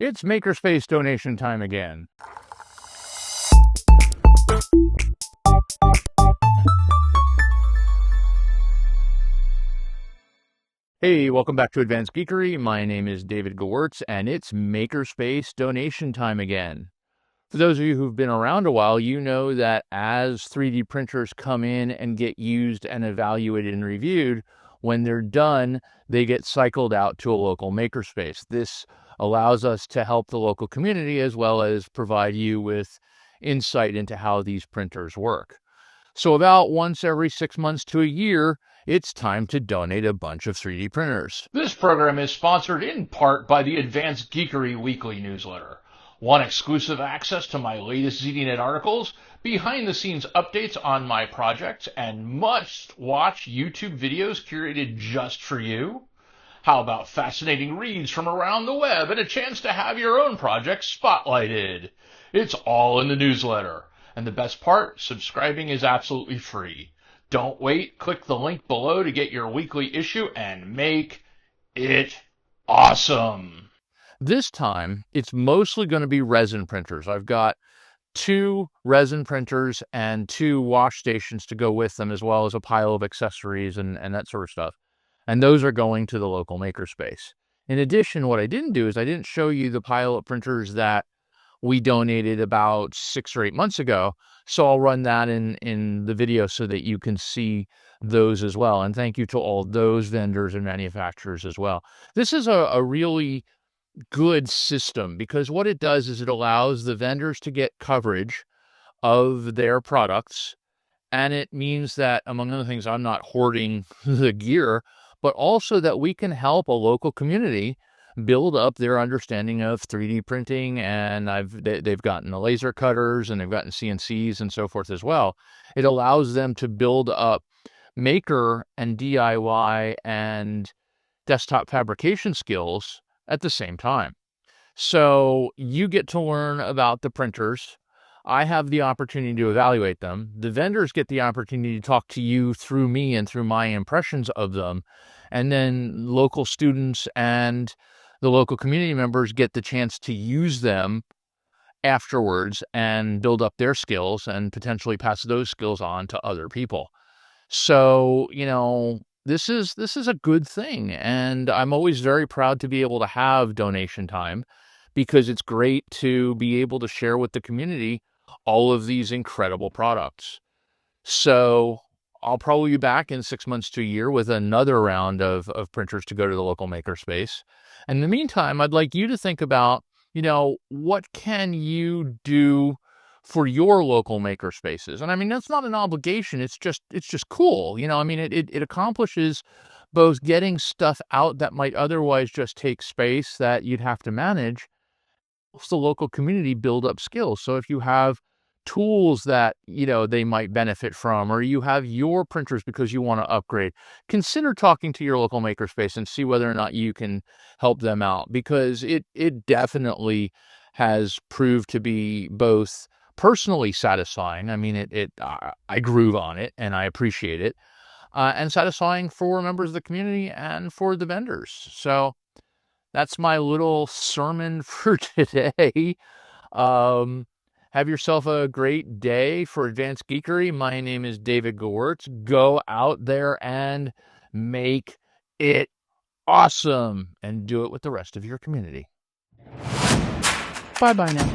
It's Makerspace donation time again. Hey, welcome back to Advanced Geekery. My name is David Gewirtz, and it's Makerspace donation time again. For those of you who've been around a while, you know that as 3D printers come in and get used and evaluated and reviewed, when they're done, they get cycled out to a local makerspace. This allows us to help the local community as well as provide you with insight into how these printers work. So about once every 6 months to a year, it's time to donate a bunch of 3D printers. This program is sponsored in part by the Advanced Geekery weekly newsletter. Want exclusive access to my latest ZDNet articles, behind-the-scenes updates on my projects, and must-watch YouTube videos curated just for you? How about fascinating reads from around the web and a chance to have your own project spotlighted? It's all in the newsletter. And the best part, subscribing is absolutely free. Don't wait, click the link below to get your weekly issue and make it awesome. This time, it's mostly going to be resin printers. I've got 2 resin printers and 2 wash stations to go with them, as well as a pile of accessories and that sort of stuff. And those are going to the local makerspace. In addition, what I didn't do is I didn't show you the pile of printers that we donated about 6 or 8 months ago. So I'll run that in the video so that you can see those as well. And thank you to all those vendors and manufacturers as well. This is a really good system because what it does is it allows the vendors to get coverage of their products. And it means that, among other things, I'm not hoarding the gear, but also that we can help a local community build up their understanding of 3D printing. And they've gotten the laser cutters and they've gotten CNCs and so forth as well. It allows them to build up maker and DIY and desktop fabrication skills at the same time. So you get to learn about the printers. I have the opportunity to evaluate them. The vendors get the opportunity to talk to you through me and through my impressions of them. And then local students and the local community members get the chance to use them afterwards and build up their skills and potentially pass those skills on to other people. So, this is a good thing. And I'm always very proud to be able to have donation time because it's great to be able to share with the community all of these incredible products. So I'll probably be back in 6 months to a year with another round of printers to go to the local makerspace. And in the meantime, I'd like you to think about, what can you do for your local maker spaces? And I mean, that's not an obligation. It's just cool. It accomplishes both getting stuff out that might otherwise just take space that you'd have to manage, helps the local community build up skills. So if you have tools that, they might benefit from, or you have your printers because you want to upgrade, consider talking to your local makerspace and see whether or not you can help them out, because it definitely has proved to be both personally satisfying. I mean, I groove on it and I appreciate it, and satisfying for members of the community and for the vendors. So that's my little sermon for today. Have yourself a great day for Advanced Geekery. My name is David Gewirtz. Go out there and make it awesome and do it with the rest of your community. Bye-bye now.